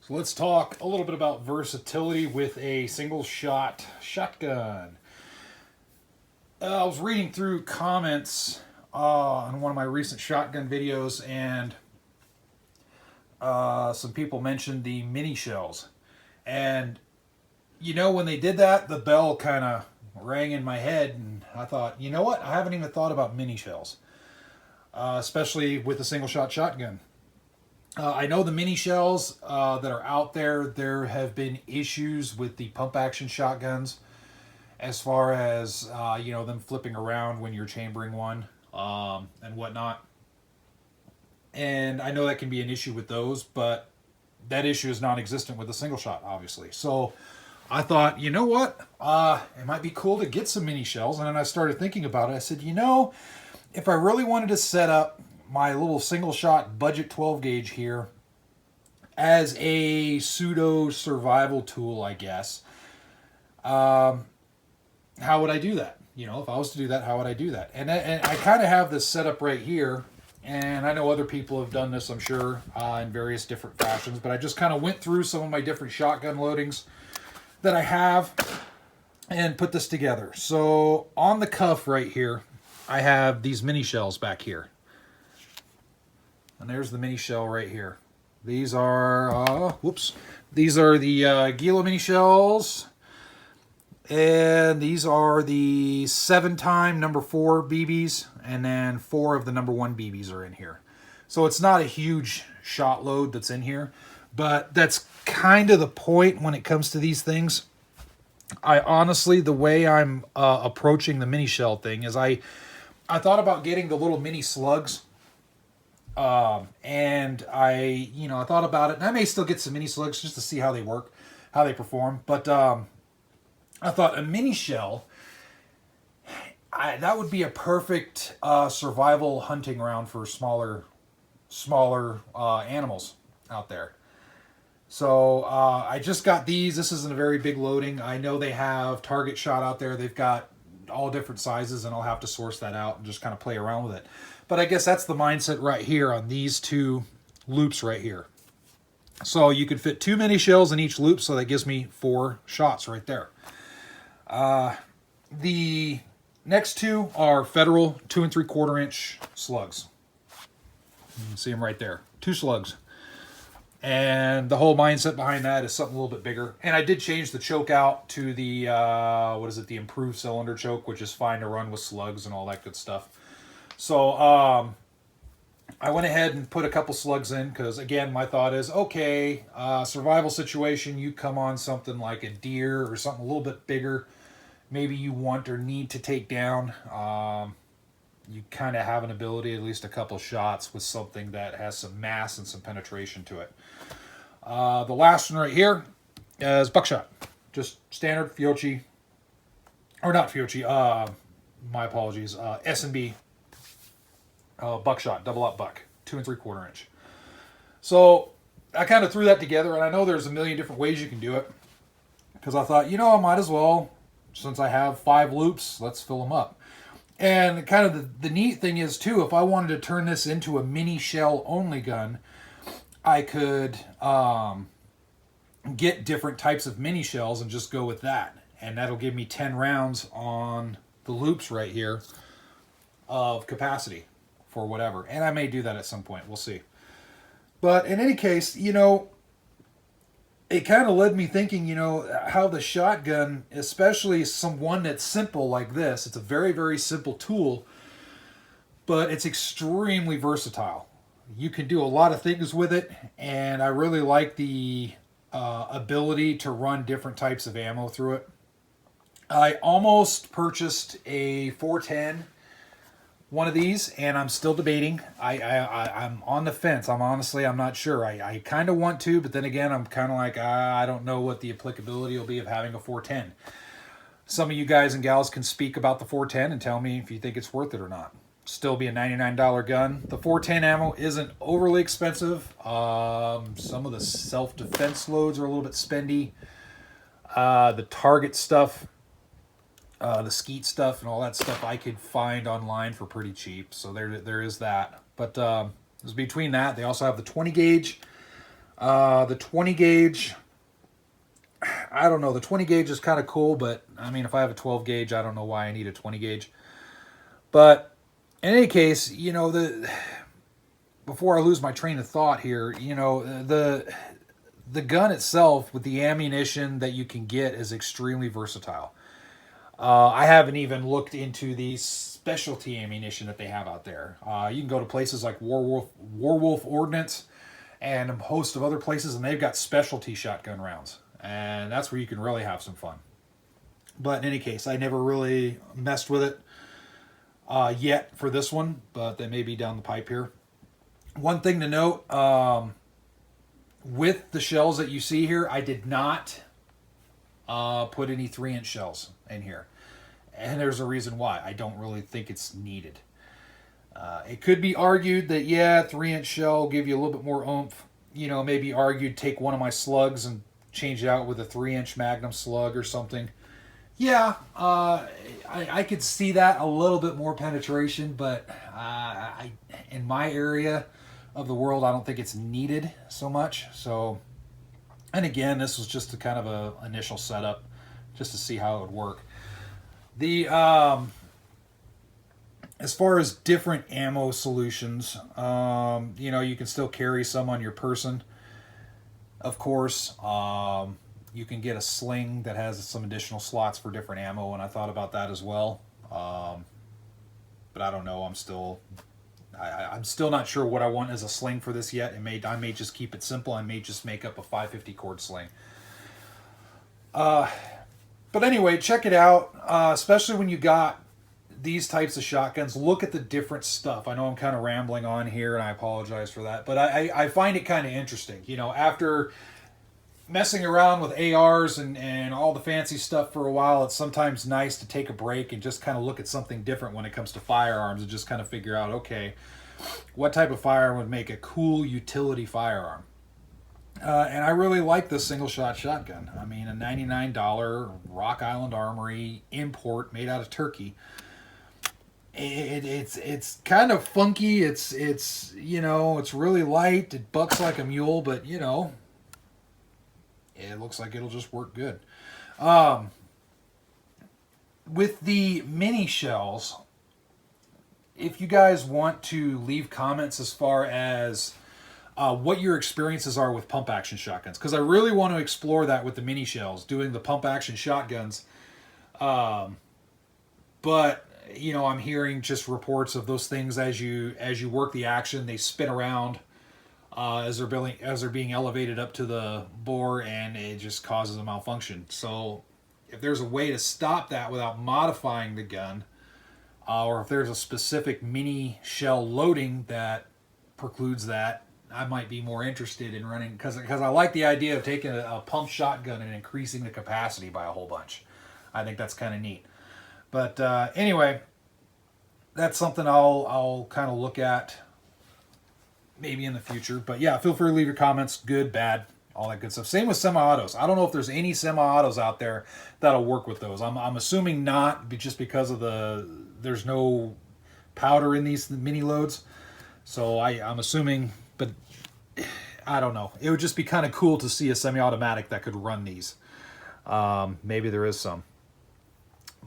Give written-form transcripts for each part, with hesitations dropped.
So let's talk a little bit about versatility with a single shot shotgun. I was reading through comments on one of my recent shotgun videos, and some people mentioned the mini shells. And when they did that, the bell kind of rang in my head, and I thought, you know what? I haven't even thought about mini shells, especially with a single shot shotgun. I know the mini shells that are out there. There have been issues with the pump action shotguns, as far as them flipping around when you're chambering one and whatnot. And I know that can be an issue with those, but that issue is non-existent with a single shot, obviously. So I thought, you know what? It might be cool to get some mini shells. And then I started thinking about it. I said, if I really wanted to set up my little single shot budget 12 gauge here as a pseudo survival tool, I guess, how would I do that? If I was to do that, how would I do that? And I kind of have this set up right here. And I know other people have done this, I'm sure, in various different fashions. But I just kind of went through some of my different shotgun loadings that I have and put this together. So on the cuff right here, I have these mini shells back here. And there's the mini shell right here. These are, these are the Gila mini shells. And these are the 7-time number 4 BBs, and then 4 of the number 1 BBs are in here. So it's not a huge shot load that's in here, but that's kind of the point when it comes to these things. I honestly, the way I'm approaching the mini shell thing is I thought about getting the little mini slugs, and I thought about it, and I may still get some mini slugs just to see how they work, how they perform, but I thought a mini shell, that would be a perfect survival hunting round for smaller animals out there. So I just got these. This isn't a very big loading. I know they have target shot out there. They've got all different sizes, and I'll have to source that out and just kind of play around with it. But I guess that's the mindset right here on these two loops right here. So you could fit 2 mini shells in each loop, so that gives me 4 shots right there. The next 2 are Federal 2 3/4 inch slugs. You can see them right there. 2 slugs. And the whole mindset behind that is something a little bit bigger. And I did change the choke out to the, the improved cylinder choke, which is fine to run with slugs and all that good stuff. So, I went ahead and put a couple slugs in because, again, my thought is, okay, survival situation, you come on something like a deer or something a little bit bigger, maybe you want or need to take down. You kind of have an ability, at least a couple shots with something that has some mass and some penetration to it. The last one right here is buckshot. Just standard Fiocchi, or not Fiocchi, my apologies, S&B buckshot, double up buck, 2 3/4 inch. So I kind of threw that together, and I know there's a million different ways you can do it, because I thought, I might as well, since I have 5 loops, let's fill them up. And kind of the neat thing is, too, if I wanted to turn this into a mini shell only gun, I could get different types of mini shells and just go with that. And that'll give me 10 rounds on the loops right here of capacity for whatever. And I may do that at some point. We'll see. But in any case, it kind of led me thinking, how the shotgun, especially one that's simple like this, it's a very, very simple tool, but it's extremely versatile. You can do a lot of things with it, and I really like the ability to run different types of ammo through it. I almost purchased a 410, one of these, and I'm still debating. I'm on the fence. I'm not sure. I kind of want to, but then again, I'm kind of like, I don't know what the applicability will be of having a 410. Some of you guys and gals can speak about the 410 and tell me if you think it's worth it or not. Still be a $99 gun. The 410 ammo isn't overly expensive. Some of the self-defense loads are a little bit spendy. The target stuff, the skeet stuff and all that stuff I could find online for pretty cheap. So there is that. But between that, they also have the 20 gauge The 20 gauge, I don't know. The 20 gauge is kind of cool, but I mean, if I have a 12 gauge, I don't know why I need a 20 gauge. But in any case, before I lose my train of thought here, the gun itself with the ammunition that you can get is extremely versatile. I haven't even looked into the specialty ammunition that they have out there. You can go to places like Warwolf Ordnance and a host of other places, and they've got specialty shotgun rounds. And that's where you can really have some fun. But in any case, I never really messed with it yet for this one, but that may be down the pipe here. One thing to note, with the shells that you see here, I did not put any 3-inch shells in here. And there's a reason why. I don't really think it's needed. It could be argued that, 3-inch shell will give you a little bit more oomph. Maybe argued take one of my slugs and change it out with a 3-inch Magnum slug or something. Yeah, I could see that, a little bit more penetration, but in my area of the world, I don't think it's needed so much. So, and again, this was just a kind of a initial setup just to see how it would work. The as far as different ammo solutions, you can still carry some on your person. Of course, you can get a sling that has some additional slots for different ammo, and I thought about that as well. But I don't know. I'm still not sure what I want as a sling for this yet. I may just keep it simple. I may just make up a 550 cord sling. But anyway, check it out. Especially when you got these types of shotguns, look at the different stuff. I know I'm kind of rambling on here, and I apologize for that. But I find it kind of interesting. After messing around with ARs and all the fancy stuff for a while, it's sometimes nice to take a break and just kind of look at something different when it comes to firearms and just kind of figure out, okay, what type of firearm would make a cool utility firearm? And I really like this single shot shotgun. I mean, a $99 Rock Island Armory import made out of Turkey. It's kind of funky. It's really light. It bucks like a mule, but it looks like it'll just work good. With the mini shells, if you guys want to leave comments as far as what your experiences are with pump action shotguns, because I really want to explore that with the mini shells, doing the pump action shotguns. But I'm hearing just reports of those things as you work the action, they spin around as they're being elevated up to the bore, and it just causes a malfunction. So if there's a way to stop that without modifying the gun, or if there's a specific mini shell loading that precludes that, I might be more interested in running, because I like the idea of taking a pump shotgun and increasing the capacity by a whole bunch. I think that's kind of neat. But anyway, that's something I'll kind of look at maybe in the future. But yeah, feel free to leave your comments, good, bad, all that good stuff. Same with semi-autos. I don't know if there's any semi-autos out there that'll work with those. I'm assuming not, just because of there's no powder in these mini loads. So I'm assuming, but I don't know. It would just be kind of cool to see a semi-automatic that could run these. Maybe there is some.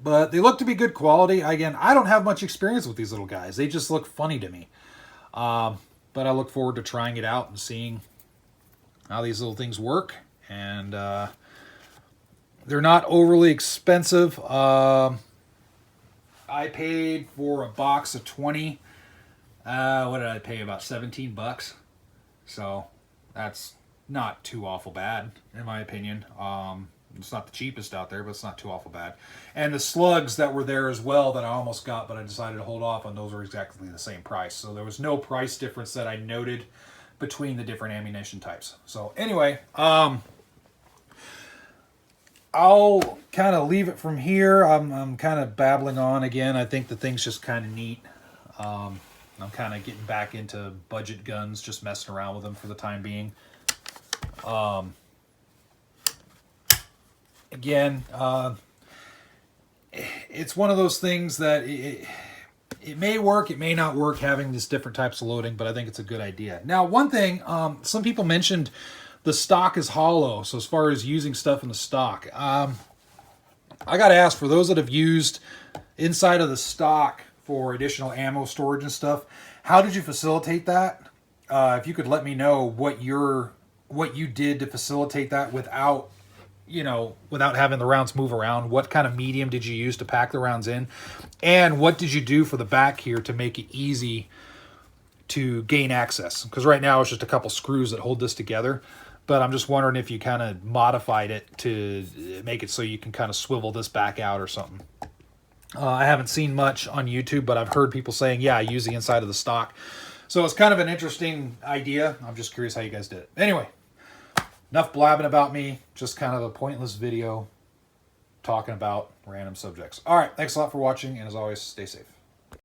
But they look to be good quality. Again, I don't have much experience with these little guys. They just look funny to me. But I look forward to trying it out and seeing how these little things work. And they're not overly expensive. I paid for a box of 20. What did I pay? About $17. So that's not too awful bad, in my opinion. It's not the cheapest out there, but it's not too awful bad. And the slugs that were there as well that I almost got, but I decided to hold off on, those were exactly the same price. So there was no price difference that I noted between the different ammunition types. So anyway, I'll kind of leave it from here. I'm kind of babbling on again. I think the thing's just kind of neat. I'm kind of getting back into budget guns, just messing around with them for the time being. Again, it's one of those things that it may work, it may not work, having these different types of loading, but I think it's a good idea. Now, one thing, some people mentioned the stock is hollow. So as far as using stuff in the stock, I got to ask, for those that have used inside of the stock for additional ammo storage and stuff, how did you facilitate that? If you could let me know what you did to facilitate that without, without having the rounds move around. What kind of medium did you use to pack the rounds in? And what did you do for the back here to make it easy to gain access? Because right now it's just a couple screws that hold this together. But I'm just wondering if you kind of modified it to make it so you can kind of swivel this back out or something. I haven't seen much on YouTube, but I've heard people saying, yeah, I use the inside of the stock. So it's kind of an interesting idea. I'm just curious how you guys did it. Anyway, enough blabbing about me. Just kind of a pointless video talking about random subjects. All right, thanks a lot for watching, and as always, stay safe.